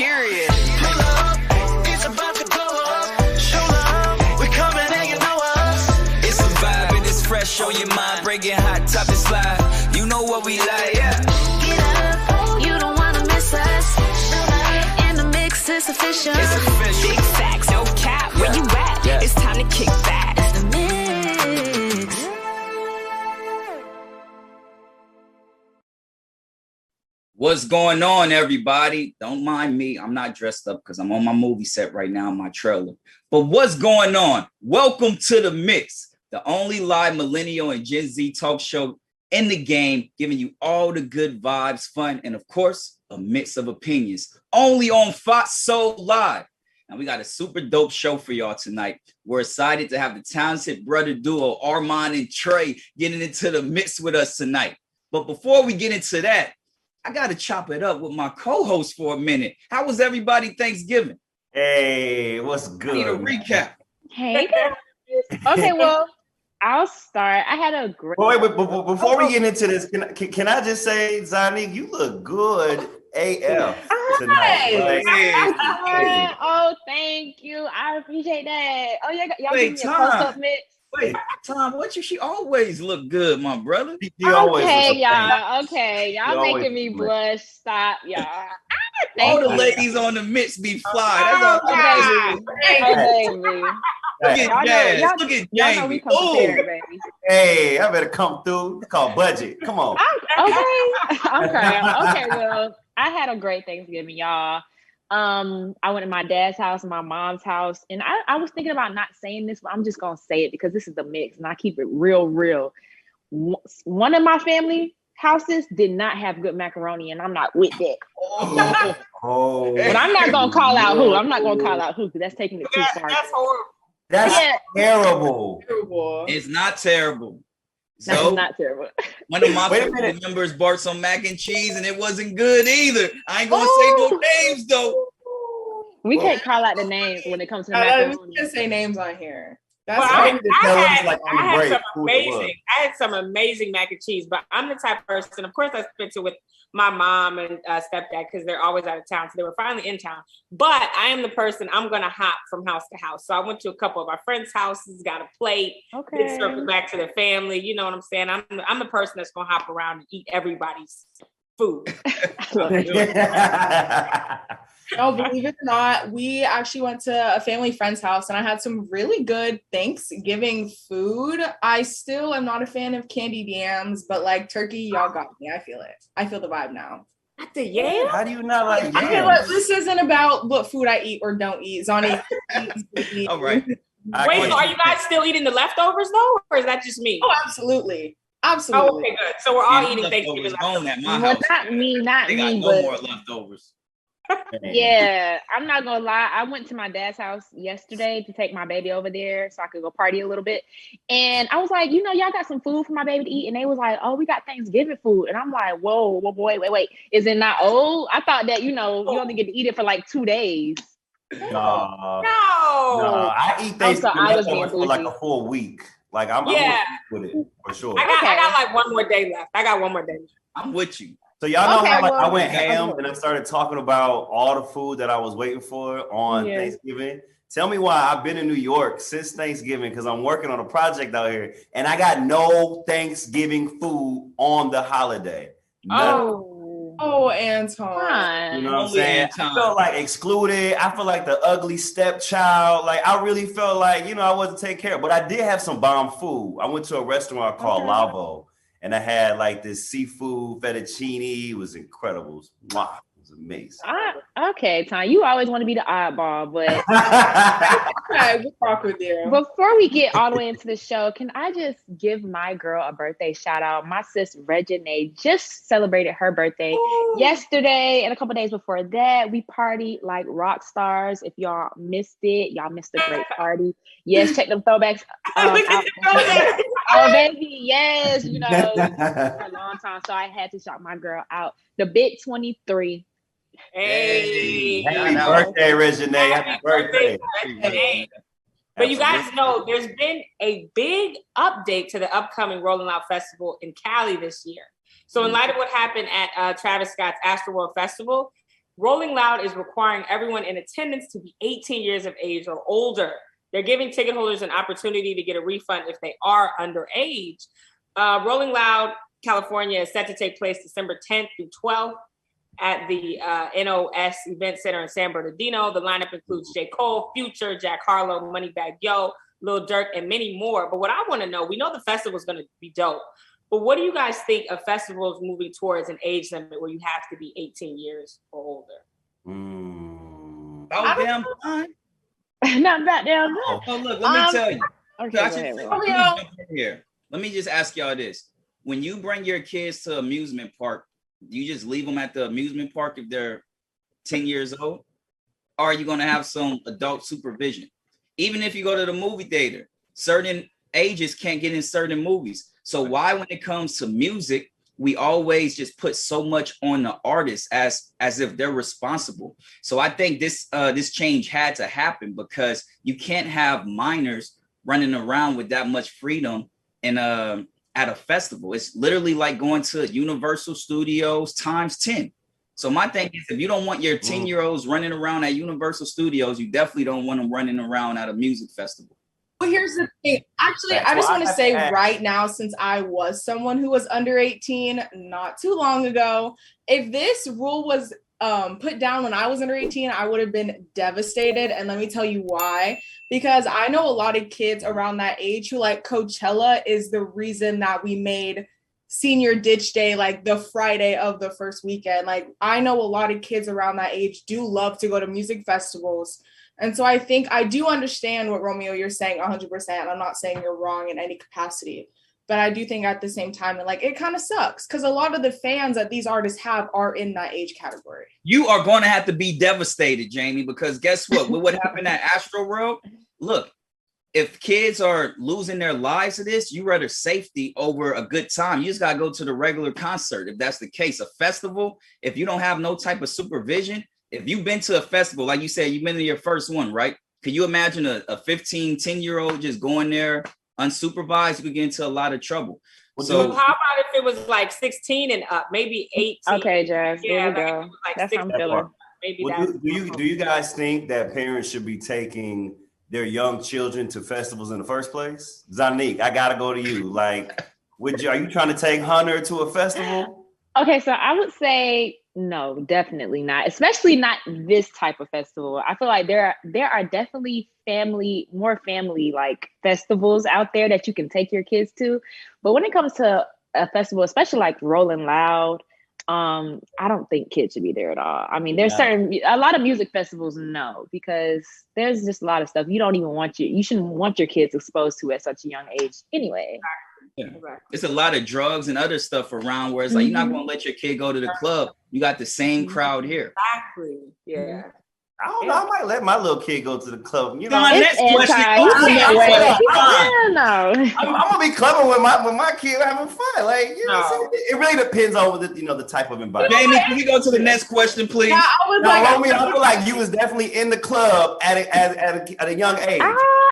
Period. Pull up, it's about to go up. Show love, we coming and you know us. It's a vibe and it's fresh on your mind. Breaking hot, top and slide. You know what we like, yeah. Get up, you don't wanna miss us. In the mix, it's official. It's official. Big facts, no cap. Where you at? Yeah. It's time to kick back. It's the mix. What's going on, everybody? Don't mind me. I'm not dressed up because I'm on my movie set right now in my trailer. But what's going on? Welcome to The Mix, the only live millennial and Gen Z talk show in the game, giving you all the good vibes, fun, and of course, a mix of opinions. Only on Fox Soul Live. Now, we got a super dope show for y'all tonight. We're excited to have the talented brother duo, Ar'mon and Trey, getting into the mix with us tonight. But before we get into that, I got to chop it up with my co-host for a minute. How was everybody Thanksgiving? Hey, what's good? I need a recap. Hey guys. Okay, well, I'll start. I had a great. Wait, before we get into this, can I just say, Zani, you look good AF tonight. Hey. Oh, thank you. I appreciate that. Oh, yeah, y'all give me a close-up mix. Wait, Tom, she always look good, my brother. Okay, y'all. Okay, y'all making me blush. Stop, y'all. All the ladies on the mix be fly. That's all. Look at Jazz. Look at Jamie. Hey, I better come through. It's called budget. Come on. Okay. Well, I had a great Thanksgiving, y'all. I went to my dad's house and my mom's house, and I was thinking about not saying this, but I'm just gonna say it because this is the mix, and I keep it real. One of my family houses did not have good macaroni, and I'm not with that. But I'm not gonna call out who. I'm not gonna call out who because that's taking it too far. That's horrible. That's terrible. It's not terrible. That's So not terrible. one of my family members bought some mac and cheese and it wasn't good either. I ain't gonna say no names though. We can't call out the names when it comes to the macaroni. We can't say names on here. That's I had some amazing mac and cheese, but I'm the type of person, of course I spent it with my mom and stepdad because they're always out of town. So they were finally in town. But I am the person, I'm going to hop from house to house. So I went to a couple of my friends' houses, got a plate, then circled back to the family. You know what I'm saying? I'm the person that's going to hop around and eat everybody's food. Oh, believe it or not, we actually went to a family friend's house and I had some really good Thanksgiving food. I still am not a fan of candied yams, but like turkey, y'all got me. I feel it. I feel the vibe now. Not the yam? How do you not like yams? I feel like this isn't about what food I eat or don't eat. Zani. All right. Wait, so are you guys still eating the leftovers though? Or is that just me? Oh, absolutely. Oh, okay, good. So we're all eating Thanksgiving leftovers. At my house. Not me, they got no more leftovers. Yeah, I'm not gonna lie. I went to my dad's house yesterday to take my baby over there so I could go party a little bit. And I was like, y'all got some food for my baby to eat. And they was like, oh, we got Thanksgiving food. And I'm like, whoa, wait. Is it not old? I thought that, you only get to eat it for like 2 days. No. I eat Thanksgiving for like a full week. Like I'm with it for sure. I got like one more day left. I'm with you. So y'all know how I went ham and I started talking about all the food that I was waiting for on Thanksgiving. Tell me why I've been in New York since Thanksgiving because I'm working on a project out here and I got no Thanksgiving food on the holiday. Oh, Anton. You know what I'm saying? I felt like excluded. I feel like the ugly stepchild. Like I really felt like, I wasn't taken care of. But I did have some bomb food. I went to a restaurant called Lavo. And I had like this seafood fettuccine. It was incredible. Wow, it was amazing. Okay, Tom, you always want to be the oddball, but we'll talk with you. Before we get all the way into the show, can I just give my girl a birthday shout out? My sis Regina just celebrated her birthday yesterday, and a couple days before that, we partied like rock stars. If y'all missed it, y'all missed a great party. Yes, check them throwbacks. Oh, baby, yes, for a long time. So I had to shout my girl out. The Big 23. Hey. Happy birthday, Regina. Happy birthday. But you guys know there's been a big update to the upcoming Rolling Loud Festival in Cali this year. So in light of what happened at Travis Scott's Astroworld Festival, Rolling Loud is requiring everyone in attendance to be 18 years of age or older. They're giving ticket holders an opportunity to get a refund if they are underage. Rolling Loud, California is set to take place December 10th through 12th at the NOS Event Center in San Bernardino. The lineup includes J. Cole, Future, Jack Harlow, Moneybagg Yo, Lil Durk, and many more. But what I want to know, we know the festival is going to be dope, but what do you guys think of festivals moving towards an age limit where you have to be 18 years or older? Oh, damn fine. Not that damn good. Oh, look, let me tell you. Okay, Here. Let me just ask y'all this. When you bring your kids to amusement park, do you just leave them at the amusement park if they're 10 years old? Or are you going to have some adult supervision? Even if you go to the movie theater, certain ages can't get in certain movies. So why, when it comes to music, we always just put so much on the artist as if they're responsible? So I think this change had to happen, because you can't have minors running around with that much freedom and at a festival. It's literally like going to Universal Studios times 10. So my thing is, if you don't want your 10-year-olds running around at Universal Studios, you definitely don't want them running around at a music festival. Well, here's the thing. Actually, I just want to say right now, since I was someone who was under 18 not too long ago, if this rule was put down when I was under 18, I would have been devastated. And let me tell you why. Because I know a lot of kids around that age who, like, Coachella is the reason that we made Senior Ditch Day like the Friday of the first weekend. Like, I know a lot of kids around that age do love to go to music festivals. And so I think I do understand what, Romeo, you're saying 100%. I'm not saying you're wrong in any capacity. But I do think at the same time, like, it kind of sucks because a lot of the fans that these artists have are in that age category. You are going to have to be devastated, Jamie, because guess what? With what happened at Astro World, look, if kids are losing their lives to this, you rather safety over a good time. You just got to go to the regular concert. If that's the case, a festival, if you don't have no type of supervision, if you've been to a festival, like you said, you've been to your first one, right? Can you imagine a 15, 10-year-old just going there unsupervised? You could get into a lot of trouble. So how about if it was like 16 and up, maybe 18? Okay, Jazz, there we go. Like that's how I'm feeling. Maybe do you guys think that parents should be taking their young children to festivals in the first place? Zanique, I gotta go to you. Like, are you trying to take Hunter to a festival? Okay, so I would say no, definitely not. Especially not this type of festival. I feel like there are definitely more family like festivals out there that you can take your kids to. But when it comes to a festival, especially like Rolling Loud, I don't think kids should be there at all. I mean, there's a lot of music festivals, no, because there's just a lot of stuff you don't even you shouldn't want your kids exposed to at such a young age anyway. Yeah. It's a lot of drugs and other stuff around where it's like, you're not going to let your kid go to the club. You got the same crowd here. Exactly. Yeah. I don't know. I might let my little kid go to the club. You know, next question. I'm gonna be clever with my kid having fun. Like, you know, it really depends on the type of environment. Jamie, can we go to the next question, please? Yeah, I feel like you was definitely in the club at a young age.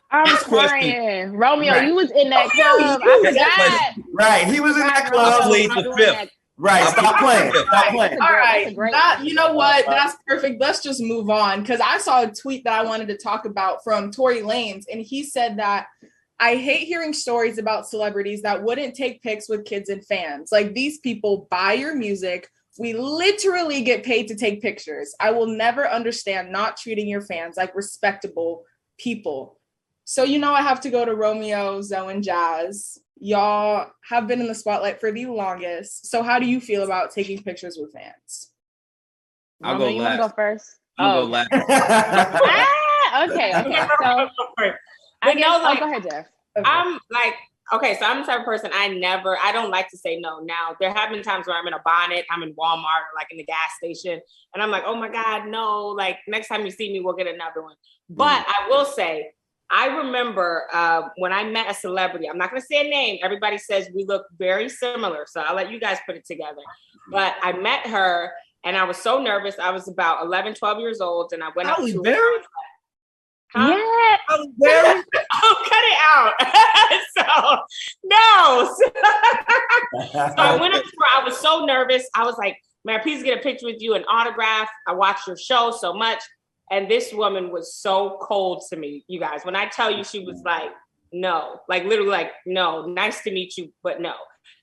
I'm crying. Romeo, you was in that club. I forgot. Right, he was in that club. Plead the fifth. Right, stop playing. All right, you know what? That's perfect. Let's just move on, because I saw a tweet that I wanted to talk about from Tory Lanez, and he said that I hate hearing stories about celebrities that wouldn't take pics with kids and fans. Like, these people buy your music. We literally get paid to take pictures. I will never understand not treating your fans like respectable people. So, I have to go to Romeo, Zoe, and Jazz. Y'all have been in the spotlight for the longest. So how do you feel about taking pictures with fans? I'll go last. You want to go first? I'll go last. Okay. So go ahead, Jeff. Okay. I'm like, okay, so I'm the type of person I don't like to say no. Now, there have been times where I'm in a bonnet, I'm in Walmart or like in the gas station, and I'm like, oh my God, no, like next time you see me, we'll get another one. But I will say, I remember when I met a celebrity, I'm not going to say a name. Everybody says we look very similar. So I'll let you guys put it together. But I met her and I was so nervous. I was about 11, 12 years old. And I went up to her. Huh? Yeah. Oh, cut it out. So I went up to her. I was so nervous. I was like, may I please get a picture with you, an autograph? I watched your show so much. And this woman was so cold to me, you guys. When I tell you, she was like, no, like literally like, no, nice to meet you, but no.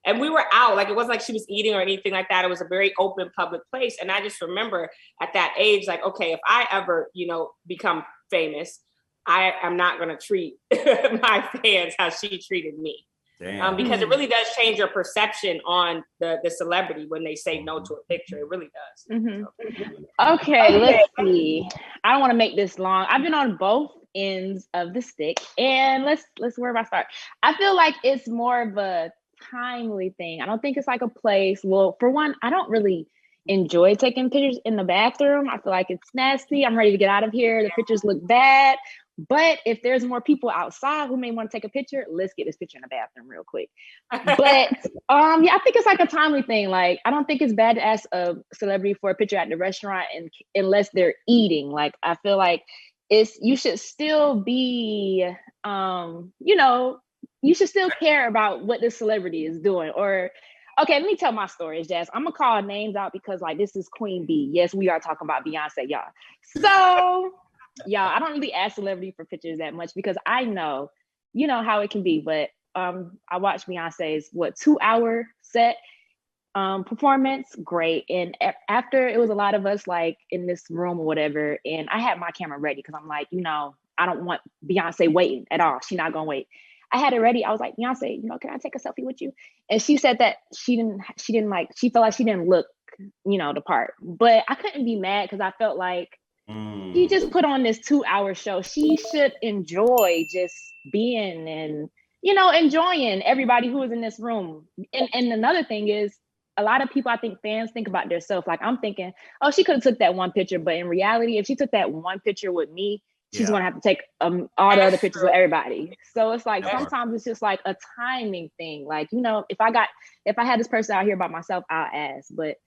And we were out, like it wasn't like she was eating or anything like that. It was a very open public place. And I just remember at that age, like, okay, if I ever, become famous, I am not going to treat my fans how she treated me. Because it really does change your perception on the celebrity when they say no to a picture. It really does. Okay, let's see. I don't want to make this long. I've been on both ends of the stick, and let's where do I start? I feel like it's more of a timely thing. I don't think it's like a place. Well, for one, I don't really enjoy taking pictures in the bathroom. I feel like it's nasty. I'm ready to get out of here. The pictures look bad. But if there's more people outside who may want to take a picture, let's get this picture in the bathroom real quick. But I think it's like a timely thing. Like, I don't think it's bad to ask a celebrity for a picture at the restaurant unless they're eating. Like, I feel like you should still be, you should still care about what the celebrity is doing. Or, okay, let me tell my story, Jazz. I'm gonna call names out because like this is Queen B. Yes, we are talking about Beyonce, y'all. So. Yeah, I don't really ask celebrity for pictures that much because I know, how it can be. But I watched Beyonce's 2-hour set performance, great. And after it was a lot of us like in this room or whatever, and I had my camera ready because I'm like, I don't want Beyonce waiting at all. She's not gonna wait. I had it ready. I was like, Beyonce, can I take a selfie with you? And she said that she felt like she didn't look, the part. But I couldn't be mad because I felt like. She just put on this 2-hour show. She should enjoy just being and, enjoying everybody who is in this room. And another thing is, a lot of people, I think fans think about themselves. Like I'm thinking, oh, she could have took that one picture. But in reality, if she took that one picture with me, she's going to have to take all the other pictures with everybody. So it's like, sometimes it's just like a timing thing. Like, if I had this person out here by myself, I'll ask. But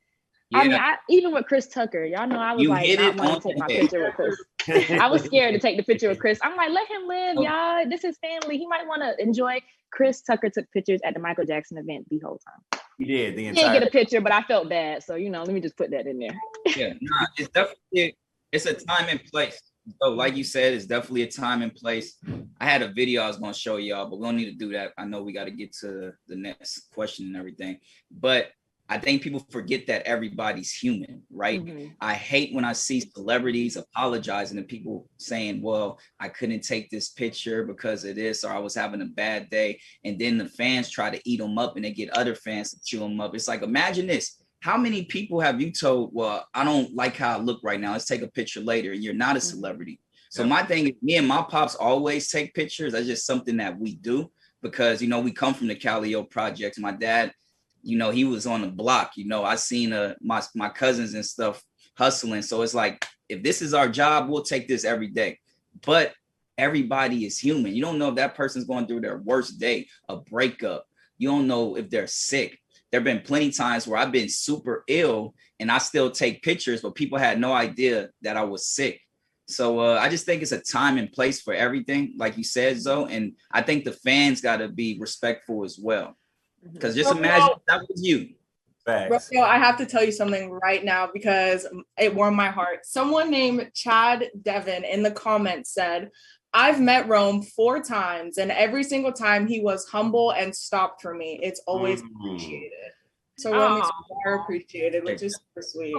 yeah. I mean, even with Chris Tucker, y'all know I was not wanting to take my picture with Chris. I was scared to take the picture with Chris. I'm like, let him live, y'all. This is family. He might want to enjoy. Chris Tucker took pictures at the Michael Jackson event the whole time. He did. He didn't get a picture, but I felt bad. So, let me just put that in there. Yeah, it's definitely, it's a time and place. So like you said, it's definitely a time and place. I had a video I was going to show y'all, but we don't need to do that. I know we got to get to the next question and everything. But I think people forget that everybody's human, right? Mm-hmm. I hate when I see celebrities apologizing and people saying, well, I couldn't take this picture because of this, or I was having a bad day. And then the fans try to eat them up and they get other fans to chew them up. It's like, imagine this. How many people have you told, well, I don't like how I look right now. Let's take a picture later. And you're not a celebrity. So my thing is, me and my pops always take pictures. That's just something that we do because, we come from the Calio projects. My dad, he was on the block, I seen my cousins and stuff hustling. So it's like, if this is our job, we'll take this every day. But everybody is human. You don't know if that person's going through their worst day, a breakup. You don't know if they're sick. There have been plenty of times where I've been super ill and I still take pictures, but people had no idea that I was sick. So I just think it's a time and place for everything, like you said, Zoe. And I think the fans got to be respectful as well. Because just imagine if that was you. Rafael, I have to tell you something right now because it warmed my heart. Someone named Chad Devon in the comments said, I've met Rome 4 times and every single time he was humble and stopped for me. It's always appreciated. So Rome is more appreciated, which is super sweet.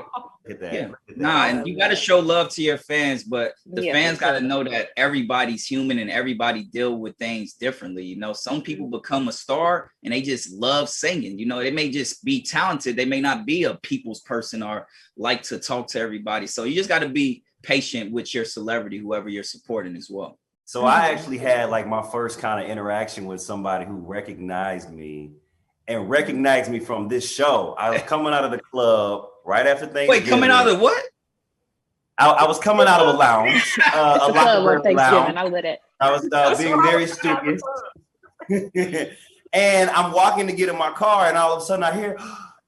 Yeah. And you got to show love to your fans, but the fans got to know that everybody's human and everybody deal with things differently. Some people become a star and they just love singing. They may just be talented. They may not be a people's person or like to talk to everybody. So you just got to be patient with your celebrity, whoever you're supporting as well. So I actually had like my first kind of interaction with somebody who recognized me. And recognized me from this show. I was coming out of the club right after Thanksgiving. Wait, coming out of what? I was coming out of a lounge. A lounge. I lit it. I was being very stupid. And I'm walking to get in my car, and all of a sudden I hear,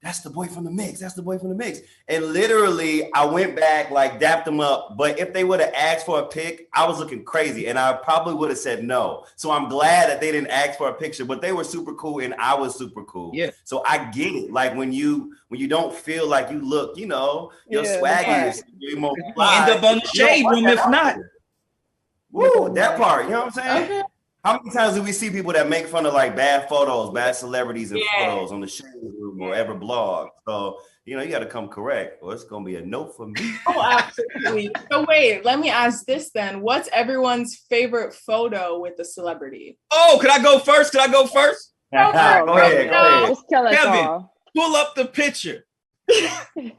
that's the boy from the mix. That's the boy from the mix. And literally, I went back, like dapped them up. But if they would have asked for a pic, I was looking crazy, and I probably would have said no. So I'm glad that they didn't ask for a picture. But they were super cool, and I was super cool. Yeah. So I get it. Like when you don't feel like you look, you know, your swaggy is more fly. End up on the shade room if not. Woo, that part. You know what I'm saying? Okay. How many times do we see people that make fun of like bad photos, bad celebrities and photos on the shade room or ever blog? So, you know, you got to come correct or it's going to be a no for me. Oh, absolutely. So wait, let me ask this then. What's everyone's favorite photo with the celebrity? Oh, can I go first? Go ahead. Just kill us Kevin, all. pull up the picture. I'm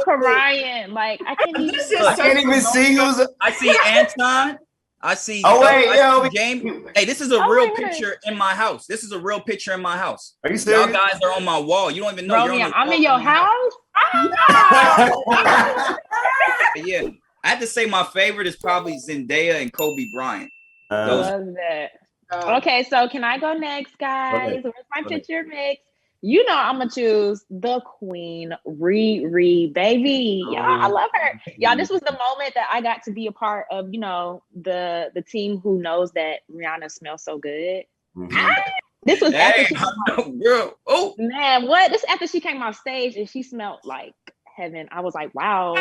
crying. Like, I can't even, I can't even see who's. I see Anton. I see. James. Hey, this is a real picture in my house. This is a real picture in my house. Are you serious? Y'all guys are on my wall. You don't even know. Romeo, I'm in your house. Yeah, I had to say my favorite is probably Zendaya and Kobe Bryant. Love that. Okay, so can I go next, guys? Where's my picture mix? You know I'm gonna choose the queen, Riri, baby. Y'all, I love her. Y'all, this was the moment that I got to be a part of, you know, the team who knows that Rihanna smells so good. This was after she oh man, what? This after she came off stage and she smelled like heaven. I was like, wow,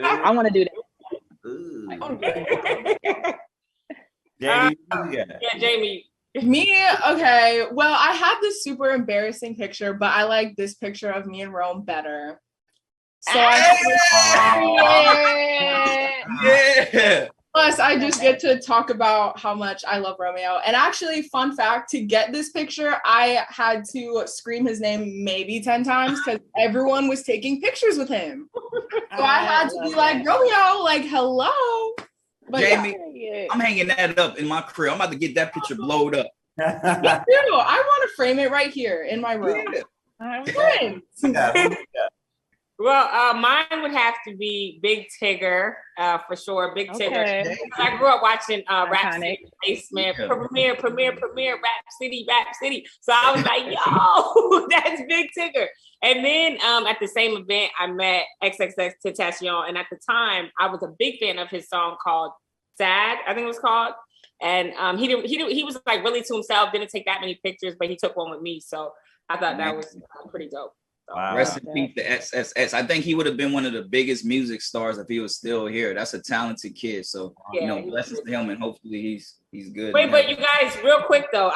I want to do that. Jamie, Jamie. Me, okay. Well, I have this super embarrassing picture, but I like this picture of me and Rome better. So Plus, I just get to talk about how much I love Romeo. And actually, fun fact, to get this picture, I had to scream his name maybe 10 times because everyone was taking pictures with him. So I had to be like, Romeo, like, hello. But Jamie, I'm hanging that up in my crib. I'm about to get that picture blowed up. Me too. I want to frame it right here in my room. Well, mine would have to be Big Tigger, for sure. Big Tigger. I grew up watching Rap City Basement, Premiere, Rap City. So I was like, yo, that's Big Tigger. And then at the same event, I met XXX Tentacion, and at the time, I was a big fan of his song called "Sad," I think it was called. And he was like really to himself, didn't take that many pictures, but he took one with me. So I thought that was pretty dope. Wow. Rest in peace to XXX. I think he would have been one of the biggest music stars if he was still here. That's a talented kid. So, you know, blessings to him, and hopefully he's good. Wait, but you guys, real quick though,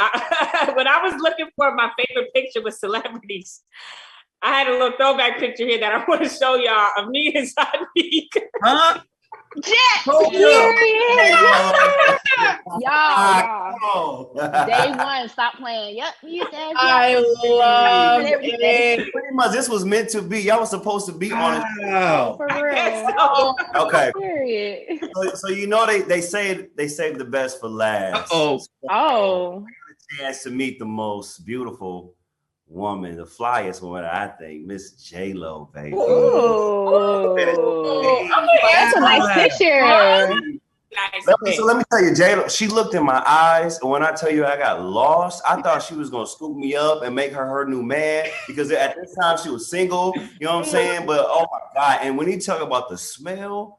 when I was looking for my favorite picture with celebrities, I had a little throwback picture here that I want to show y'all of me and Sadiq. Huh? Y'all. Day one, stop playing. Yep. I love it. Pretty much, this was meant to be. Y'all was supposed to be on it. For real. Okay. Period. So you know they say they saved the best for last. Oh. I got a chance to meet the most beautiful woman, the flyest woman, I think, Miss J-Lo, baby. Ooh. That's a nice picture. So let me tell you, J-Lo, she looked in my eyes, and when I tell you I got lost, I thought she was gonna scoop me up and make her new man, because at this time she was single, you know what I'm saying? But oh my God, and when you talk about the smell,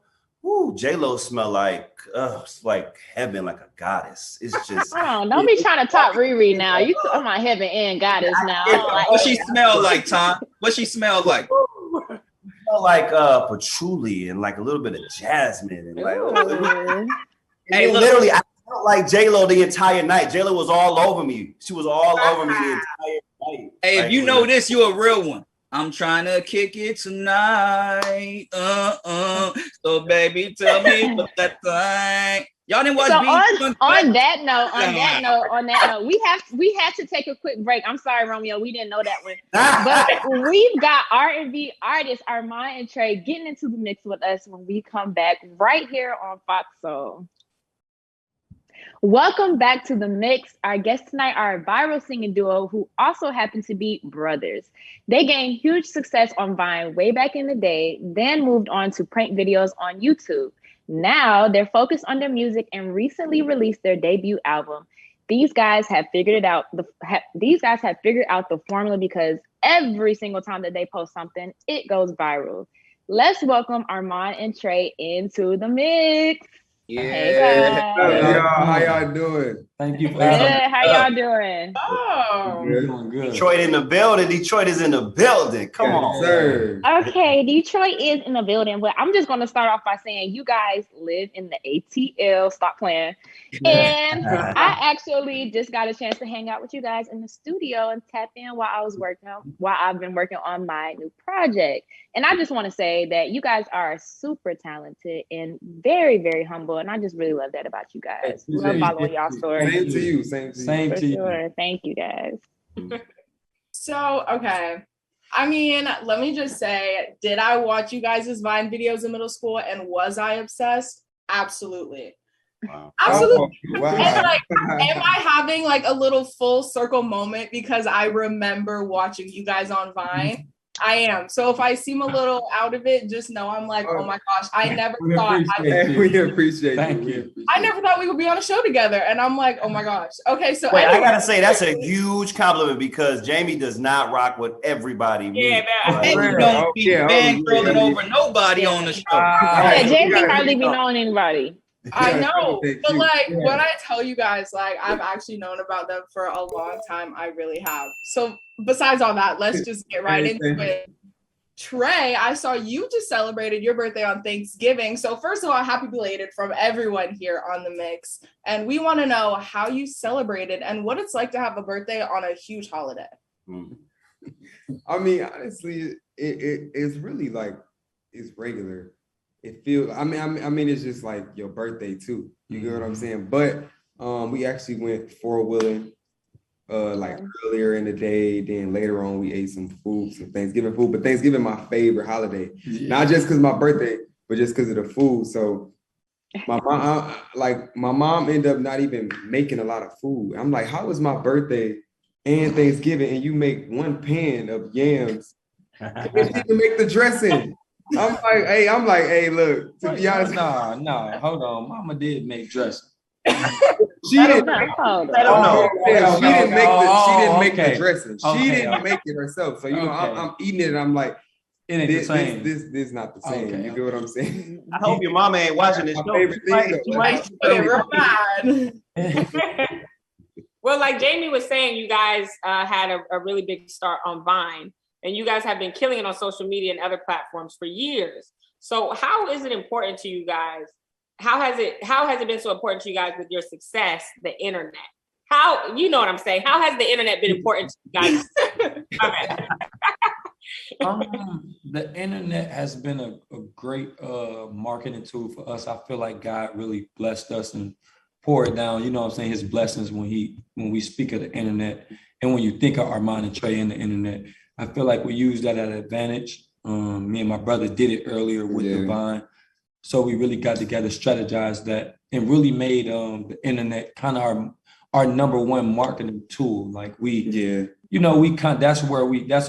J-Lo smell like it's like heaven, like a goddess. It's just don't be trying to top Riri now. You talking about heaven and goddess now. What she smell like, Tom? What she smell like? Smell like patchouli and like a little bit of jasmine and like. Hey, literally, I felt like J-Lo the entire night. J-Lo was all over me. She was all over me the entire night. Hey, if you know this, you a real one. I'm trying to kick it tonight. So baby, tell me what that thing. Y'all didn't watch on that note, we had to take a quick break. I'm sorry, Romeo, we didn't know that one. But we've got R&B artist Ar'mon Trey getting into the mix with us when we come back right here on Fox Soul. Welcome back to the mix. Our guests tonight are a viral singing duo who also happen to be brothers. They gained huge success on Vine way back in the day, then moved on to prank videos on YouTube. Now they're focused on their music and recently released their debut album. these guys have figured it out. These guys have figured out the formula because every single time that they post something, it goes viral. Let's welcome Ar'mon and Trey into the mix. Yeah. Hey guys. How y'all doing? Thank you for Good. How y'all doing? Oh, We're doing good. Detroit in the building. Detroit is in the building. Come on, sir. Okay, Detroit is in the building, but I'm just going to start off by saying you guys live in the ATL. Stop playing. And I actually just got a chance to hang out with you guys in the studio and tap in while I've been working on my new project. And I just want to say that you guys are super talented and very, very humble. And I just really love that about you guys. Love following y'all stories. Same to you. Same to you. Same For to you. sure. Thank you guys. so okay. I mean, let me just say, did I watch you guys' Vine videos in middle school and was I obsessed? Absolutely. Wow. Absolutely. Oh, wow. And like, am I having like a little full circle moment because I remember watching you guys on Vine? I am. So if I seem a little out of it, just know I'm like, oh my gosh, I never thought we appreciate Thank you. I never thought we would be on a show together. And I'm like, oh my gosh. Okay, so Wait, anyway. I gotta say that's a huge compliment because Jamie does not rock with everybody. Yeah, meets. And you don't be fangirling over nobody on the show. Yeah, Jamie hardly be knowing anybody. I know, but you. like when I tell you guys, like I've actually known about them for a long time. I really have. So besides all that, let's just get right into it. Trey, I saw you just celebrated your birthday on Thanksgiving. So first of all, happy belated from everyone here on the mix. And we want to know how you celebrated and what it's like to have a birthday on a huge holiday. I mean, honestly, it's really like it's regular. It feels. I mean, it's just like your birthday too. You get what I'm saying? But we actually went four-wheeling like earlier in the day. Then later on, we ate some food, some Thanksgiving food. But Thanksgiving my favorite holiday, not just because my birthday, but just because of the food. So my mom ended up not even making a lot of food. I'm like, how is my birthday and Thanksgiving, and you make one pan of yams and you can make the dressing? I'm like, hey, look, to be honest. No, hold on. Mama did make dressing. She didn't make the dressing. She didn't make it herself. So, I'm eating it and I'm like, it ain't the same. This is not the same. You get what I'm saying? I hope your mama ain't watching this show. You might be real bad. Well, like Jamie was saying, you guys had a really big start on Vine. And you guys have been killing it on social media and other platforms for years. So how is it important to you guys? How has it been so important to you guys with your success, the internet? How, you know what I'm saying? How has the internet been important to you guys? The internet has been a great marketing tool for us. I feel like God really blessed us and poured down, you know what I'm saying, his blessings when we speak of the internet and when you think of Ar'mon and Trey and the internet. I feel like we use that at an advantage. Me and my brother did it earlier with the Vine. So we really got together, strategized that, and really made the internet kind of our number one marketing tool. Like that's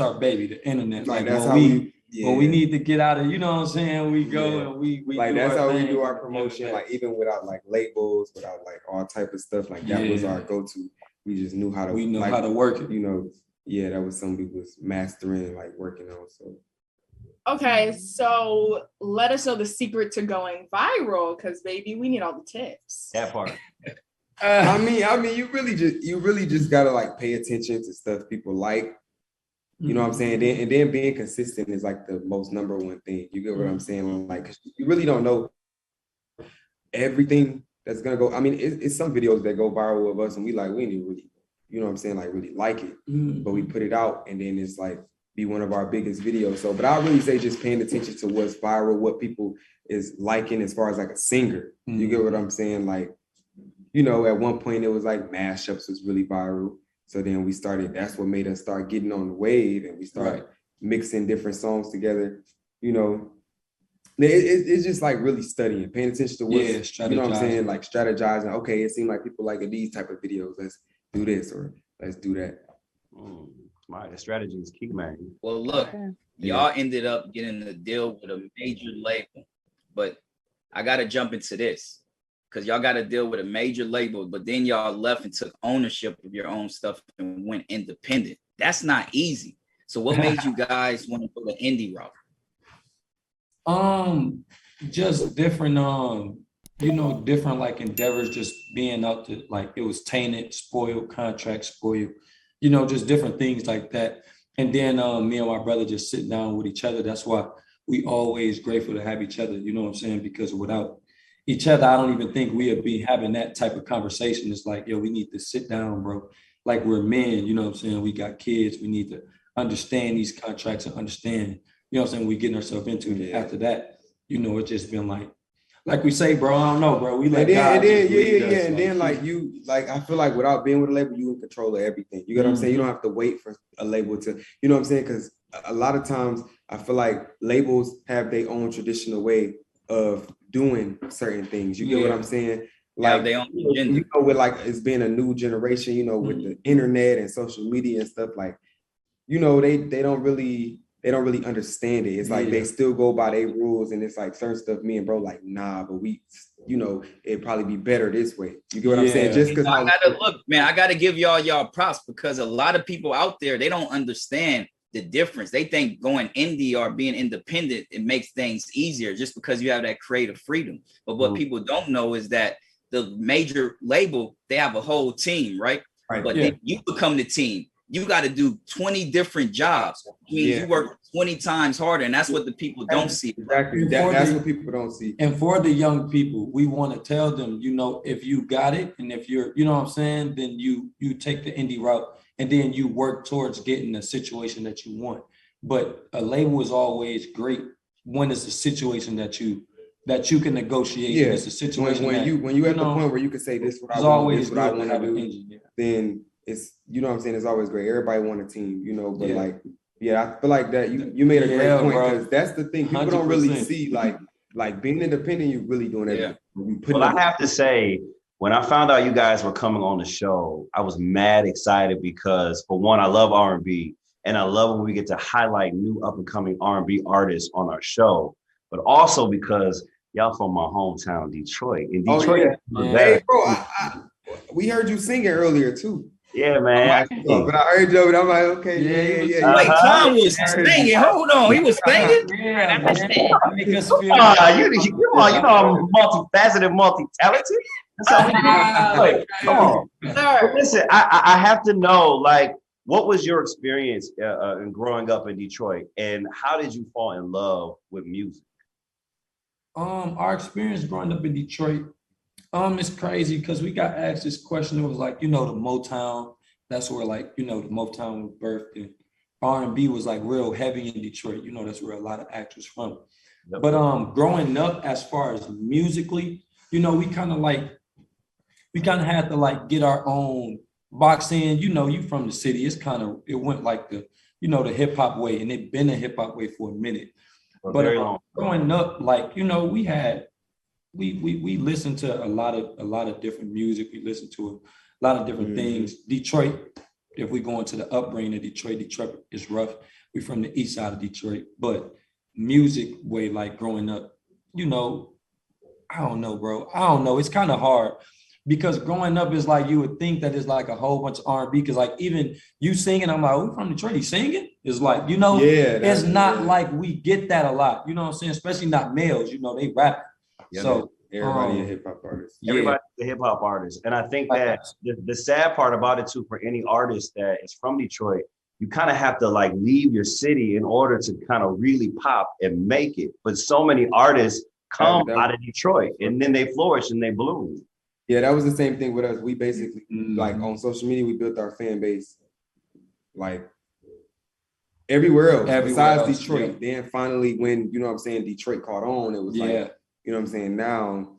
our baby, the internet. Like that's when we need to get out of, you know what I'm saying, we go and we like that's how we do our promotion, like even without like labels, without like all type of stuff. Like that was our go-to. We just knew how to how to work it. You know, that was something we was mastering, like working on. So okay, so let us know the secret to going viral, because baby, we need all the tips. That part. I mean, you really just gotta like pay attention to stuff people like. You know what I'm saying? And then being consistent is like the most number one thing. You get what I'm saying? Like, 'cause you really don't know everything that's gonna go. I mean, it's some videos that go viral with us, and we didn't really, you know what I'm saying, like really like it, but we put it out, and then it's like be one of our biggest videos. So, but I really say just paying attention to what's viral, what people is liking as far as like a singer. You get what I'm saying? Like, you know, at one point it was like mashups was really viral. So then that's what made us start getting on the wave, and we started mixing different songs together. You know, it's just like really studying, paying attention to what's, you know what I'm saying? Like strategizing. Okay, it seemed like people like these type of videos. Let's do this or let's do that. Smart. The strategy is key, man. Well, look, y'all ended up getting a deal with a major label, but I got to jump into this. because y'all got to deal with a major label, but then y'all left and took ownership of your own stuff and went independent. That's not easy. So what made you guys want to go the indie route? Just different, different like endeavors, just being out to, like, it was tainted, spoiled, contract spoiled, just different things like that. And then me and my brother just sit down with each other. That's why we always grateful to have each other, you know what I'm saying? Because without each other, I don't even think we would be having that type of conversation. It's like, yo, we need to sit down, bro. Like, we're men, you know what I'm saying? We got kids. We need to understand these contracts and understand, you know what I'm saying, we getting ourselves into it. Yeah. After that, it's just been like we say, bro, I don't know, bro. We let and God then, just lead us, and then I feel like without being with a label, you in control of everything. You get what I'm saying? You don't have to wait for a label to, you know what I'm saying? Because a lot of times I feel like labels have their own traditional way of doing certain things. You get what I'm saying? Like, they own agenda. With like it's being a new generation, with the internet and social media and stuff, like, they don't really understand it. It's like they still go by their rules, and it's like certain stuff me and bro like, nah, but we, it'd probably be better this way. You get what I'm saying? Just because I gotta look, man, I gotta give y'all props, because a lot of people out there, they don't understand the difference. They think going indie or being independent, it makes things easier just because you have that creative freedom. But what people don't know is that the major label, they have a whole team, right? But then you become the team. You got to do 20 different jobs. You work 20 times harder, and that's what the people don't see. Exactly. That's what people don't see. And for the young people, we want to tell them, if you got it, and if you're, you know what I'm saying, then you take the indie route, and then you work towards getting the situation that you want. But a label is always great when it's a situation that you can negotiate. Yeah. It's a situation when you at the point where you can say, this is what I want, this is what I want to do, then it's, you know what I'm saying, it's always great. Everybody want a team, but I feel like that you made a great point, because that's the thing. People 100%. Don't really see like being independent, you're really doing everything. Well, I have to say, when I found out you guys were coming on the show, I was mad excited because, for one, I love R&B, and I love when we get to highlight new up-and-coming R&B artists on our show, but also because y'all from my hometown, Detroit. In Detroit, hey, bro, we heard you singing earlier too. Yeah, man. But I heard you, and I'm like, okay, yeah. Wait, Tom was singing. Hold on, he was singing. Yeah, I'm multifaceted, multi-talented. Come on. But listen, I have to know, like, what was your experience in growing up in Detroit, and how did you fall in love with music? Our experience growing up in Detroit, it's crazy because we got asked this question. It was like, the Motown, that's where, like, the Motown was birthed, and R&B was like real heavy in Detroit. That's where a lot of actors from. Yep. But growing up, as far as musically, we kind of had to like get our own box in. You from the city, it went like the hip hop way, and it been a hip hop way for a minute. But growing up, like, we listened to a lot of different music. We listened to a lot of different things. Detroit, if we go into the upbringing of Detroit is rough. We're from the east side of Detroit, but music way, like growing up, I don't know, bro. I don't know. It's kind of hard because growing up is like, you would think that it's like a whole bunch of R&B, because like even you singing, I'm like, oh, from Detroit, he's singing? It's like, it's not like we get that a lot. You know what I'm saying? Especially not males, they rap. Yeah, so everybody a hip hop artist. Everybody's a hip hop artist. And I think that the sad part about it too, for any artist that is from Detroit, you kind of have to like leave your city in order to kind of really pop and make it. But so many artists come out of Detroit, and then they flourish and they bloom. Yeah, that was the same thing with us. We basically, like on social media, we built our fan base like everywhere else besides Detroit. Yeah. Then finally, when, Detroit caught on, it was like, now.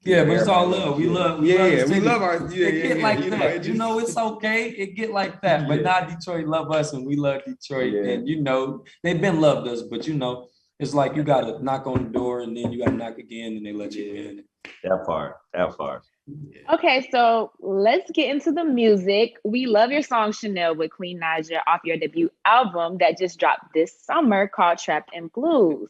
Yeah, but it's all love. We love we love our, it get like that. It's okay. It get like that. But now Detroit love us, and we love Detroit. Yeah. And, they've been loved us, but, it's like you got to knock on the door, and then you got to knock again, and they let you in. That part. Okay, so let's get into the music. We love your song Chanel with Queen Naija off your debut album that just dropped this summer called Trapped in Blues.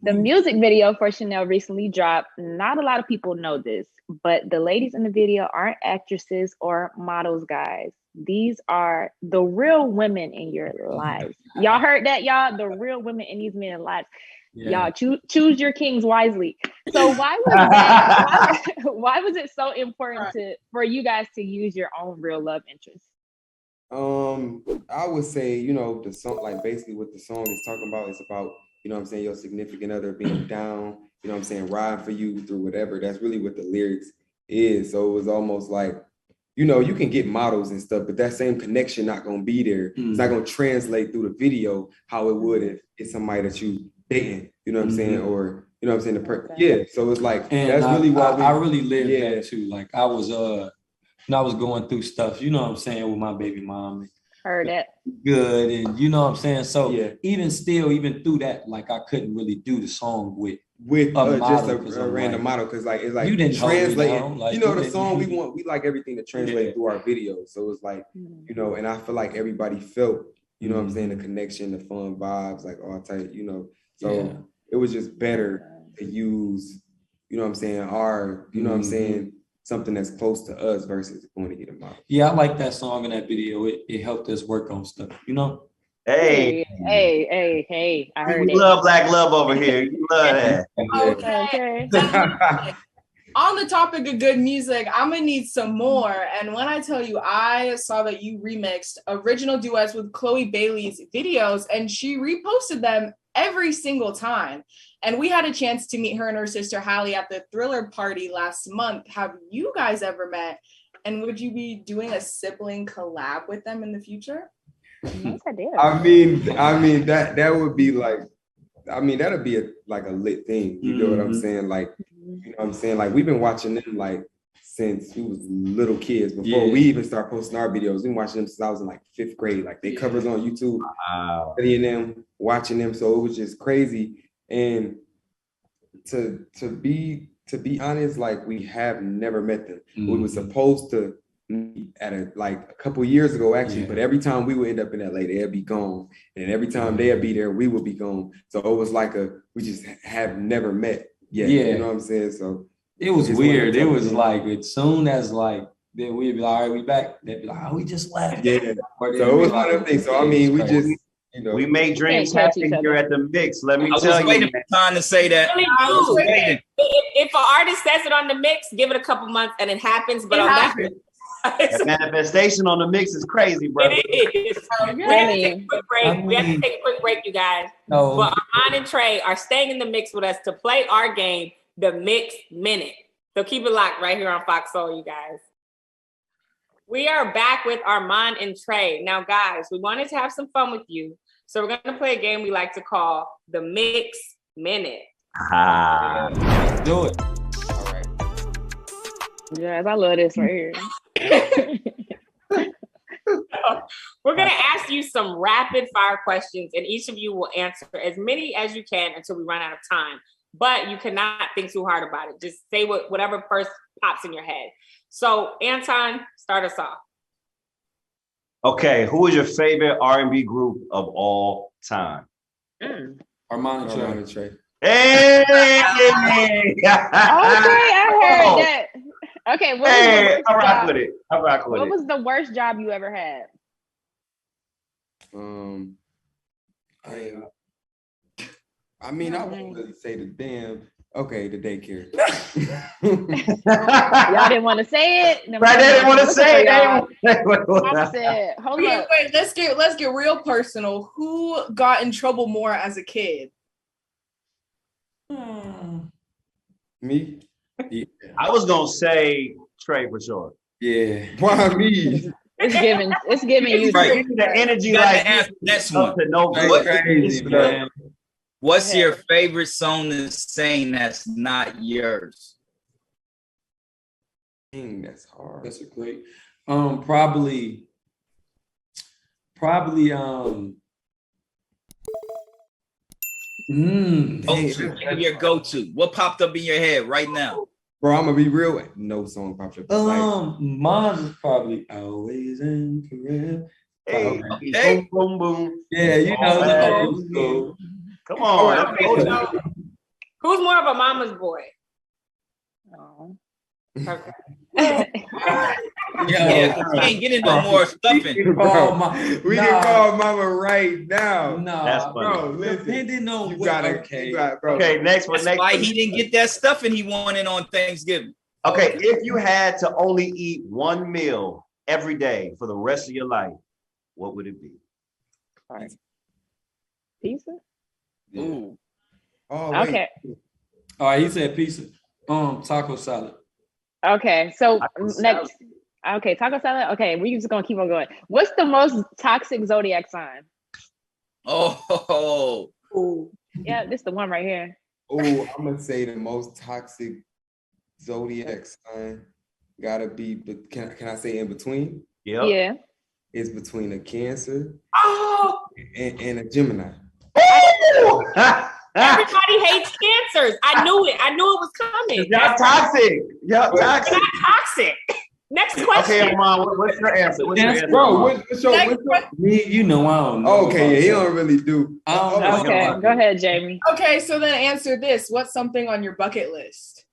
The music video for Chanel recently dropped. Not a lot of people know this, but the ladies in the video aren't actresses or models, guys. These are the real women in your lives. Y'all heard that, y'all? The real women in these men's lives. Yeah. Y'all choose your kings wisely. So why was that? why was it so important for you guys to use your own real love interest? I would say, you know, the song, like basically what the song is talking about is about, you know what I'm saying, your significant other being down, you know what I'm saying, riding for you through whatever. That's really what the lyrics is. So it was almost like, you know, you can get models and stuff, but that same connection not gonna be there. It's not gonna translate through the video how it would if it's somebody that you dating, you know what I'm saying, or you know what I'm saying, yeah. So it's like, and that's really why I really lived that too. Like I was when I was going through stuff, you know what I'm saying, with my baby mom. Heard it. Good, and you know what I'm saying. So even through that, like I couldn't really do the song with just a random model, because like it's like you didn't translating. Like, you know, the song we like everything to translate through our videos. So it's like, you know, and I feel like everybody felt, you know what I'm saying, the connection, the fun vibes, like all type, you know. So it was just better to use, you know what I'm saying, our, you know what I'm saying, something that's close to us versus going to get a model. Yeah, I like that song and that video. It helped us work on stuff, you know? Hey. I heard we it. love black love over here. You love that. Okay. On the topic of good music, I'm gonna need some more. And when I tell you, I saw that you remixed original duets with Chloe Bailey's videos, and she reposted them every single time. And we had a chance to meet her and her sister Hallie at the Thriller party last month. Have you guys ever met? And would you be doing a sibling collab with them in the future? Yes, I did. I mean that would be like, I mean, that'd be a lit thing. You know what I'm saying? Like, you know what I'm saying? Like, we've been watching them like since we was little kids, before we even start posting our videos. We've been watching them since I was in like 5th grade. Like, they covers on YouTube, studying them, watching them. So it was just crazy. And to be honest, like, we have never met them. We were supposed to meet at a couple years ago, actually, but every time we would end up in LA, they'd be gone. And every time they'd be there, we would be gone. So it was like we just have never met yet. You know what I'm saying? So it was weird. It was like, as soon as like, then we'd be like, all right, we back. They'd be like, oh, we just left. Yeah. So it was one of them things. So I mean, we just, you know, we make dreams happen here at the Mix. Let me tell you. I was waiting for time to say that. Really if an artist says it on the Mix, give it a couple months and it happens. But on that, the manifestation on the Mix is crazy, bro. It is. We have to take a quick break. We have to take a quick break, you guys. No. But Ar'mon and Trey are staying in the Mix with us to play our game, the Mix Minute. So keep it locked right here on Fox Soul, you guys. We are back with Ar'mon and Trey. Now, guys, we wanted to have some fun with you. So we're going to play a game we like to call the Mix Minute. Let's do it. all right. Yes, I love this right here. We're going to ask you some rapid fire questions, and each of you will answer as many as you can until we run out of time. But you cannot think too hard about it. Just say whatever first pops in your head. So, Anton, start us off. Okay, who is your favorite R&B group of all time? Ar'mon Trey. Hey! Okay, I heard that. Okay, what was the worst I rock job? with it. I rock with What it. was the worst job you ever had? I mean, I wouldn't really say the daycare. Y'all didn't want to say it. Right, they didn't want to say it. I said, hold up. Wait, let's get real personal. Who got in trouble more as a kid? Me? Yeah. I was gonna say Trey for sure. Yeah. Why me? It's giving you Right. The energy You gotta like ask next one. to no What- Crazy, man. What's your favorite song to sing that's not yours? Dang, that's hard. That's a great. Probably. Go-to. Your go-to. What popped up in your head right now? Bro, I'm gonna be real. No song popped up. Mine is probably Always and Forever. Hey, Okay. boom, boom, boom. Yeah, you know the old school. Come on. Who's more of a mama's boy? Oh. Okay. Yeah, you can't get in no more stuffing. Bro, we can call mama right now. No, That's funny. Bro, listen. Depending on You what, gotta, bro. Okay, next one. That's Next why one. he didn't get that stuffing he wanted on Thanksgiving. Okay, if you had to only eat one meal every day for the rest of your life, what would it be? Pizza? Ooh. Oh, wait. Okay. All right, he said pizza. Taco salad. Okay. So Taco next. Okay, taco salad. Okay, we're just gonna keep on going. What's the most toxic zodiac sign? Oh. Yeah, this is the one right here. Oh, I'm gonna say the most toxic zodiac sign gotta be, but can I say in between? Yep. Yeah. It's between a Cancer Oh, and a Gemini. everybody hates cancers. I knew it. I knew it was coming. Y'all toxic. Y'all toxic. Not toxic. Next question. Okay, Ar'mon, what's your answer? What's your answer? Bro, Ar'mon? what's your Me, you know, I don't know. okay, yeah, he don't really do. I don't know. Okay, go ahead, Jamie. Okay, so then answer this. What's something on your bucket list?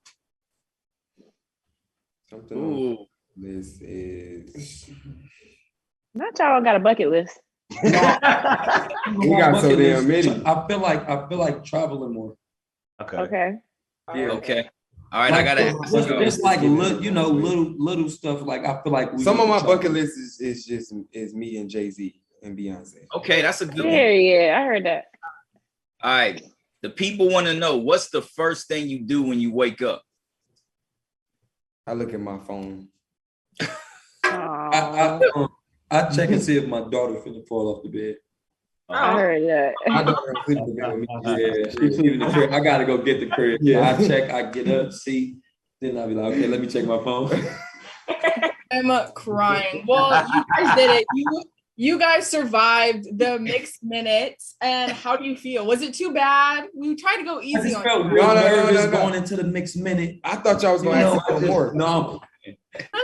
Something Ooh. on this is Not y'all don't got a bucket list. we got so damn many. I feel like traveling more. Okay. Okay. Yeah. Okay. All right, Like, I gotta ask you. it's like little stuff. Like I feel like Some of my bucket list is just me and Jay-Z and Beyonce. Okay, that's a good one. Yeah, I heard that. All right. The people want to know, what's the first thing you do when you wake up? I look at my phone. I check and see if my daughter finna fall off the bed. I heard that. My daughter sleep with me. Yeah, she's sleeping in the crib. I gotta go get the crib. Yeah. I check, I get up, see, then I'll be like, okay, let me check my phone. I'm crying. Well, you guys did it. You guys survived the mixed minutes. And how do you feel? Was it too bad? We tried to go I easy just on felt you. real No. nervous going into the mixed minute. I thought y'all was gonna ask for more. No,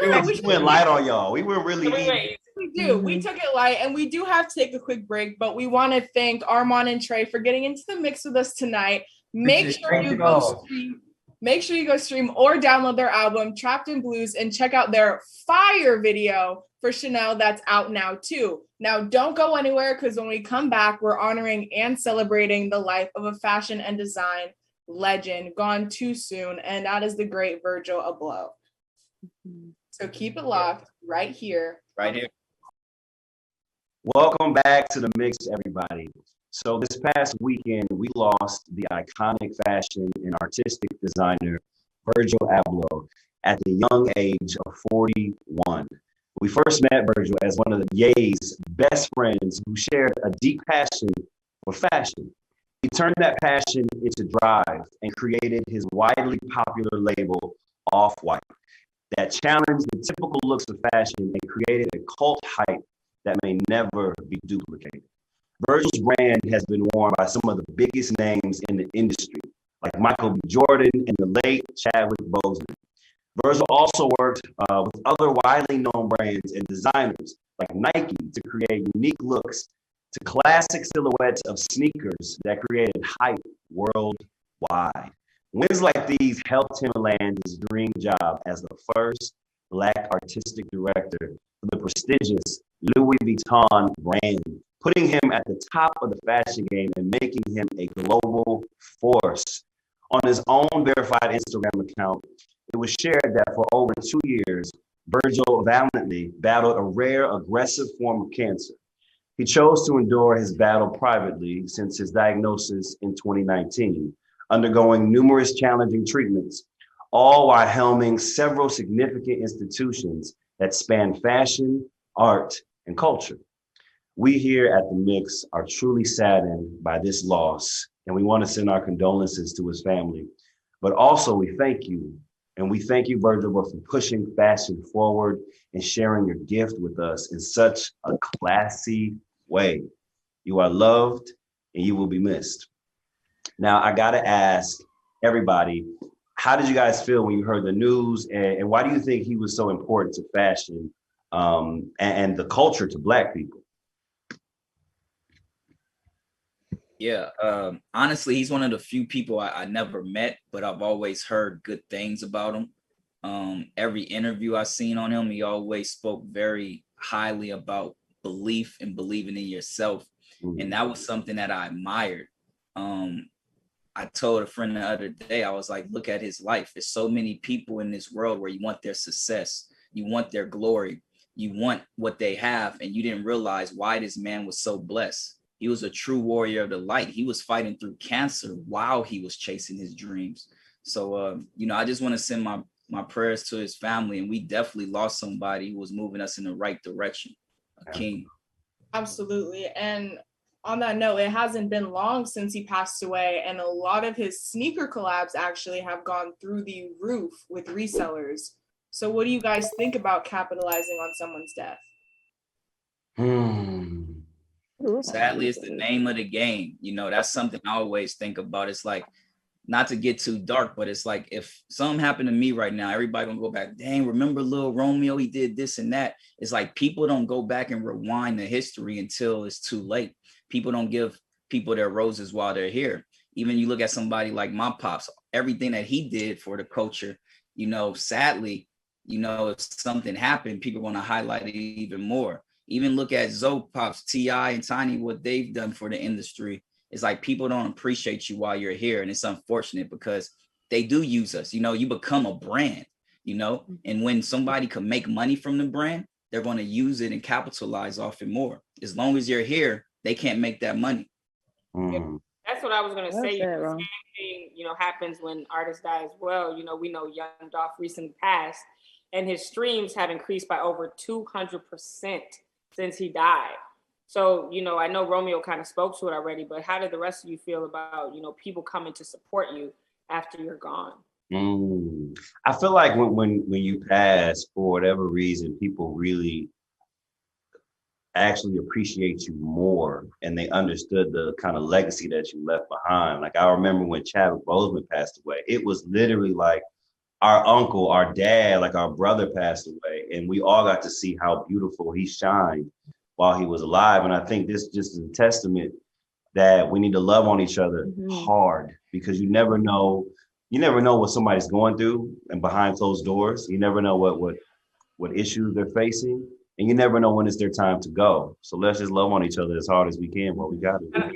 We went light on y'all. We were really eating. We do. We took it light, and we do have to take a quick break, but we want to thank Ar'mon and Trey for getting into the mix with us tonight. Make sure you go stream or download their album Trapped in Blues and check out their fire video for Chanel that's out now too. Now don't go anywhere, because when we come back, we're honoring and celebrating the life of a fashion and design legend gone too soon, and that is the great Virgil Abloh. So keep it locked right here. Right here. Welcome back to the mix, everybody. So this past weekend, we lost the iconic fashion and artistic designer, Virgil Abloh, at the young age of 41. We first met Virgil as one of the Ye's best friends who shared a deep passion for fashion. He turned that passion into drive and created his widely popular label, Off-White, that challenged the typical looks of fashion and created a cult hype that may never be duplicated. Virgil's brand has been worn by some of the biggest names in the industry, like Michael B. Jordan and the late Chadwick Boseman. Virgil also worked with other widely known brands and designers like Nike to create unique looks to classic silhouettes of sneakers that created hype worldwide. Wins like these helped him land his dream job as the first Black artistic director for the prestigious Louis Vuitton brand, putting him at the top of the fashion game and making him a global force. On his own verified Instagram account, it was shared that for over 2 years, Virgil valiantly battled a rare, aggressive form of cancer. He chose to endure his battle privately since his diagnosis in 2019, undergoing numerous challenging treatments, all while helming several significant institutions that span fashion, art, and culture. We here at The Mix are truly saddened by this loss, and we want to send our condolences to his family. But also we thank you, and we thank you, Virgil, for pushing fashion forward and sharing your gift with us in such a classy way. You are loved and you will be missed. Now, I gotta ask everybody, how did you guys feel when you heard the news, and why do you think he was so important to fashion and the culture to Black people? Yeah, honestly, he's one of the few people I never met, but I've always heard good things about him. Every interview I've seen on him, he always spoke very highly about belief and believing in yourself. And that was something that I admired. I told a friend the other day, I was like, look at his life. There's so many people in this world where you want their success, you want their glory, you want what they have, and you didn't realize why this man was so blessed. He was a true warrior of the light. He was fighting through cancer while he was chasing his dreams. So, I just want to send my prayers to his family, and we definitely lost somebody who was moving us in the right direction, a king. Absolutely. And on that note, it hasn't been long since he passed away, and a lot of his sneaker collabs actually have gone through the roof with resellers. So what do you guys think about capitalizing on someone's death? Sadly, it's the name of the game. That's something I always think about. It's like, not to get too dark, but it's like, if something happened to me right now, everybody gonna go back, dang, remember Lil Romeo? He did this and that. It's like, people don't go back and rewind the history until it's too late. People don't give people their roses while they're here. Even you look at somebody like my pops, everything that he did for the culture, sadly, if something happened, people are going to highlight it even more. Even look at Zoe Pops, T.I. and Tiny, what they've done for the industry. It's like, people don't appreciate you while you're here. And it's unfortunate because they do use us. You become a brand, and when somebody can make money from the brand, they're going to use it and capitalize off it more. As long as you're here, they can't make that money. That's what I was going to say. The same thing, happens when artists die as well. We know Young Dolph recently passed, and his streams have increased by over 200% since he died. So, I know Romeo kind of spoke to it already, but how did the rest of you feel about, people coming to support you after you're gone? I feel like when you pass, for whatever reason, people really actually appreciate you more, and they understood the kind of legacy that you left behind. Like, I remember when Chadwick Boseman passed away, it was literally like our uncle, our dad, like our brother passed away, and we all got to see how beautiful he shined while he was alive. And I think this just is a testament that we need to love on each other hard, because you never know what somebody's going through, and behind closed doors, you never know what issues they're facing. And you never know when it's their time to go. So let's just love on each other as hard as we can while we got it.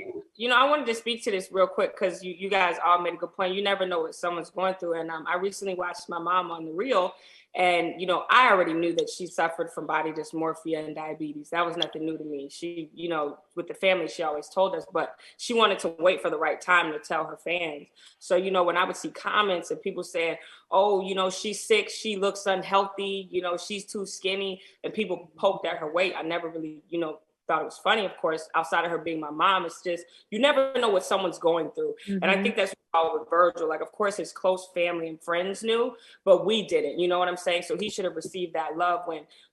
I wanted to speak to this real quick because you guys all made a good point. You never know what someone's going through. And I recently watched my mom on The Real. And, I already knew that she suffered from body dysmorphia and diabetes. That was nothing new to me. She, with the family, she always told us, but she wanted to wait for the right time to tell her fans. So, when I would see comments and people saying, oh, she's sick, she looks unhealthy, she's too skinny, and people poked at her weight, I never really, thought it was funny, of course, outside of her being my mom. It's just, you never know what someone's going through. And I think that's all with Virgil. Like, of course, his close family and friends knew, but we didn't, you know what I'm saying? So he should have received that love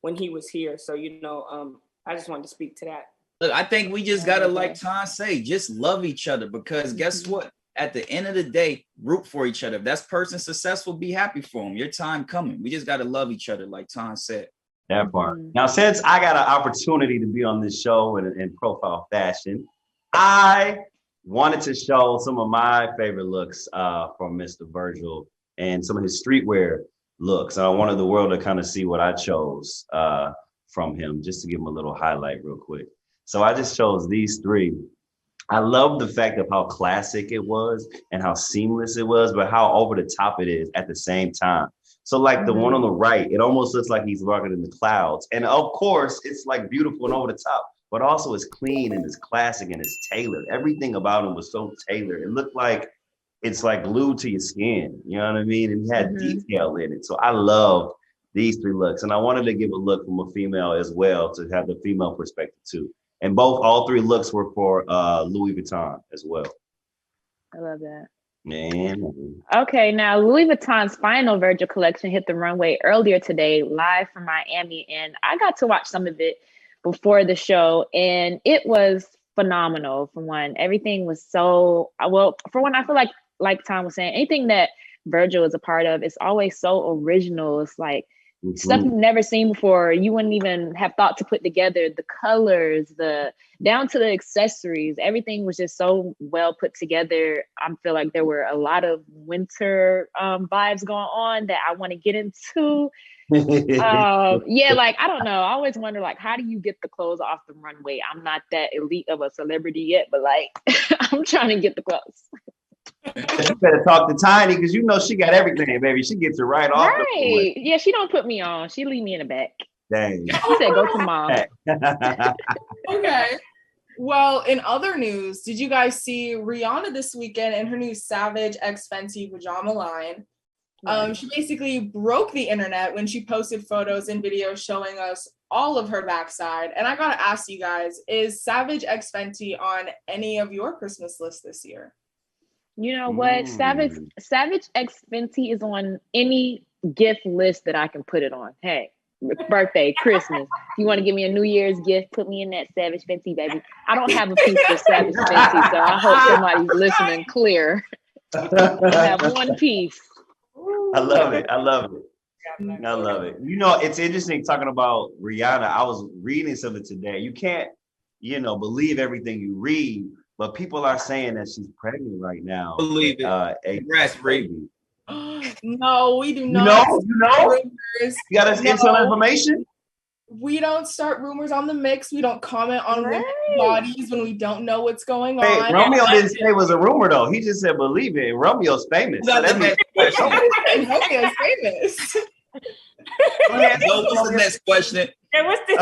when he was here. So, I just wanted to speak to that. Look, I think we just got to, like Tom say, just love each other, because guess what? At the end of the day, root for each other. If that person's successful, be happy for them. Your time coming. We just got to love each other, like Tom said. That part. Now, since I got an opportunity to be on this show in profile fashion, I wanted to show some of my favorite looks from Mr. Virgil and some of his streetwear looks. I wanted the world to kind of see what I chose from him, just to give him a little highlight real quick. So I just chose these three. I love the fact of how classic it was and how seamless it was, but how over the top it is at the same time. So like the one on the right, it almost looks like he's walking in the clouds. And of course, it's like beautiful and over the top, but also it's clean and it's classic and it's tailored. Everything about him was so tailored. It looked like it's like glued to your skin. You know what I mean? And he had detail in it. So I love these three looks. And I wanted to give a look from a female as well, to have the female perspective too. And all three looks were for Louis Vuitton as well. I love that. Man. Okay, now Louis Vuitton's final Virgil collection hit the runway earlier today, live from Miami, and I got to watch some of it before the show, and it was phenomenal. For one, everything was so well. For one, I feel like Tom was saying, anything that Virgil is a part of is always so original. It's like stuff you've never seen before. You wouldn't even have thought to put together. The colors, the down to the accessories, everything was just so well put together. I feel like there were a lot of winter vibes going on that I want to get into. Yeah, like I don't know. I always wonder, like, how do you get the clothes off the runway? I'm not that elite of a celebrity yet, but like, I'm trying to get the clothes. You better talk to Tiny because you know she got everything, baby. She gets it right off. Right. Yeah, she don't put me on. She leave me in the back. Dang. She said, "Go to mom." Okay. Well, in other news, did you guys see Rihanna this weekend in her new Savage X Fenty pajama line? She basically broke the internet when she posted photos and videos showing us all of her backside. And I gotta ask you guys, is Savage X Fenty on any of your Christmas lists this year? You know what? Savage X Fenty is on any gift list that I can put it on. Hey, birthday, Christmas. If you want to give me a New Year's gift, put me in that Savage Fenty, baby. I don't have a piece for Savage Fenty, so I hope somebody's listening clear. I have one piece. I love it. I love it. I love it. You know, it's interesting talking about Rihanna. I was reading something today. You can't, believe everything you read. But people are saying that she's pregnant right now. Believe it. A breast baby. No, we do not. You know? You got us intel information? We don't start rumors on the mix. We don't comment on women's bodies when we don't know what's going on. Romeo didn't say it was a rumor, though. He just said, believe it. Romeo's famous. So that means Romeo's famous. What's the next question? Hey, what's this? You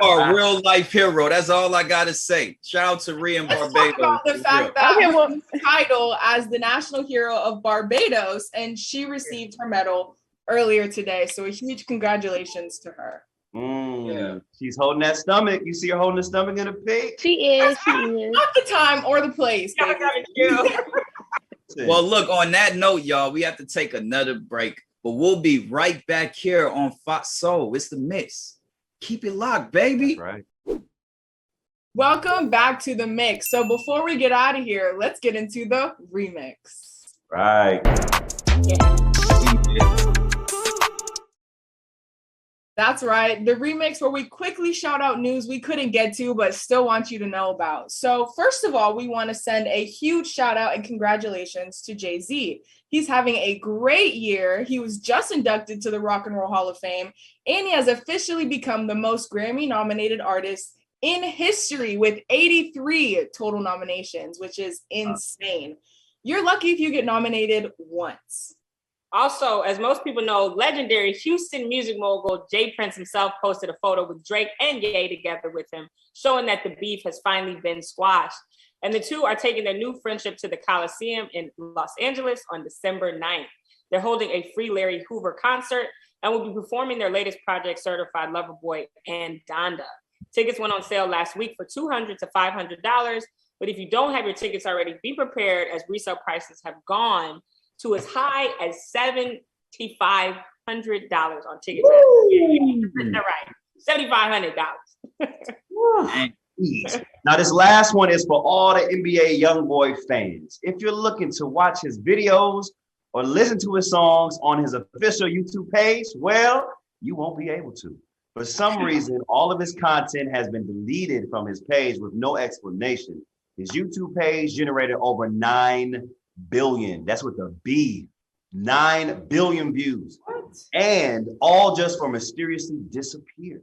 are a real life hero. That's all I gotta say. Shout out to Rhea in Barbados. About the fact that she won the title as the national hero of Barbados, and she received her medal earlier today. So a huge congratulations to her. Yeah. She's holding that stomach. You see her holding the stomach in a pic? She is. She is. Not the time or the place. Well, look, on that note, y'all, we have to take another break. But we'll be right back here on Fox Soul. It's the mix. Keep it locked, baby. That's right. Welcome back to the mix. So before we get out of here, let's get into the remix. Right. That's right. The remix where we quickly shout out news we couldn't get to, but still want you to know about. So first of all, we want to send a huge shout out and congratulations to Jay-Z. He's having a great year. He was just inducted to the Rock and Roll Hall of Fame, and he has officially become the most Grammy-nominated artist in history with 83 total nominations, which is insane. You're lucky if you get nominated once. Also, as most people know, legendary Houston music mogul Jay Prince himself posted a photo with Drake and Ye together with him, showing that the beef has finally been squashed. And the two are taking their new friendship to the Coliseum in Los Angeles on December 9th. They're holding a free Larry Hoover concert and will be performing their latest project, Certified Lover Boy and Donda. Tickets went on sale last week for $200 to $500. But if you don't have your tickets already, be prepared as resale prices have gone to as high as $7,500 on tickets. They're right, $7,500. Now, this last one is for all the NBA YoungBoy fans. If you're looking to watch his videos or listen to his songs on his official YouTube page, well, you won't be able to. For some reason, all of his content has been deleted from his page with no explanation. His YouTube page generated over 9 billion. That's with a B. 9 billion views. What? And all just for mysteriously disappear.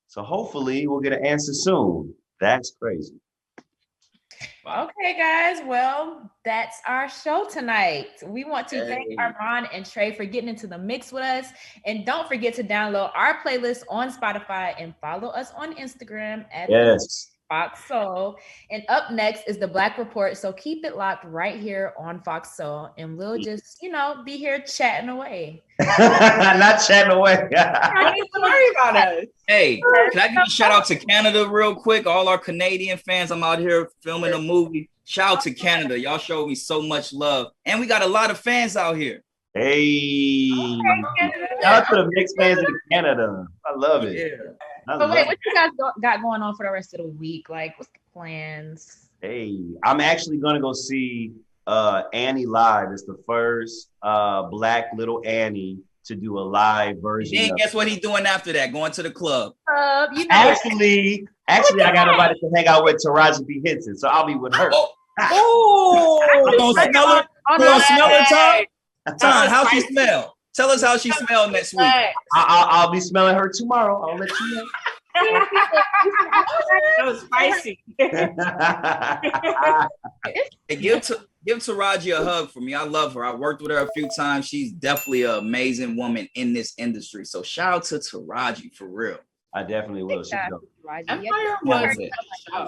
So hopefully we'll get an answer soon. That's crazy. Okay, guys. Well, that's our show tonight. We want to thank Ar'mon and Trey for getting into the mix with us. And don't forget to download our playlist on Spotify and follow us on Instagram at Fox Soul. And up next is the Black Report. So keep it locked right here on Fox Soul. And we'll just, be here chatting away. Not chatting away. Don't even worry about us. Hey, can I give a shout out to Canada real quick? All our Canadian fans, I'm out here filming a movie. Shout out to Canada. Y'all showed me so much love. And we got a lot of fans out here. Hey. Shout out to the mixed fans in Canada. I love it. Yeah. But wait, what you guys got going on for the rest of the week? Like, what's the plans? Hey, I'm actually going to go see Annie Live is the first Black Little Annie to do a live version. Then guess what he's doing after that? Going to the club. You know, Actually, I got invited to hang out with Taraji P. Henson, so I'll be with her. You gonna smell her? You gonna smell her, Tom? Tom, how she smell? Tell us how she smelled next week. I'll be smelling her tomorrow. I'll let you know. That was spicy. Hey, give Taraji a hug for me. I love her. I worked with her a few times. She's definitely an amazing woman in this industry. So shout out to Taraji for real. I definitely will. She's dope. Empire was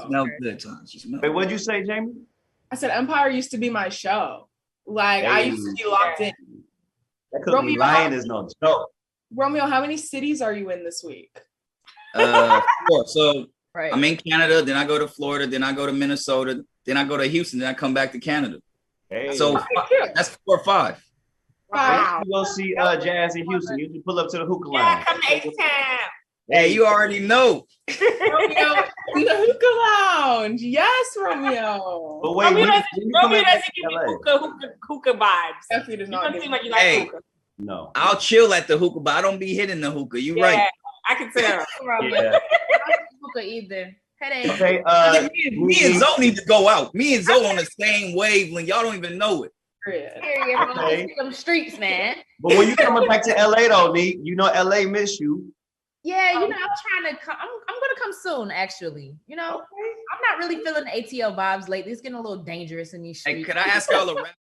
Smelled good, Tom. She smelled. Wait, what'd you say, Jamie? I said Empire used to be my show. Like I used to be locked in. That could be lying is no joke. Romeo, how many cities are you in this week? 4. So right. I'm in Canada, then I go to Florida, then I go to Minnesota, then I go to Houston, then I come back to Canada. Hey. So that's 4 or 5. Wow. You go see Jazz in Houston. You can pull up to the hookah line. Yeah, come to H-Town. Hey, you already know. Romeo, in the hookah lounge. Yes, Romeo. But wait, Romeo when you doesn't give me hookah vibes. Definitely does You not don't give seem me- like you like Hey. hookah. No. I'll chill at the hookah, but I don't be hitting the hookah. You Yeah, right. I can tell. Yeah. hookah either. Headache. Okay. Me and Zoe need to go out. Me and Zoe on the same wavelength. Y'all don't even know it. Okay. Some streets, man. But when you coming back to LA though, Neek, you know LA miss you. Yeah, you know, I'm trying to come. I'm gonna come soon, actually. You know, I'm not really feeling the ATL vibes lately. It's getting a little dangerous in these streets. Hey, could I ask y'all a rap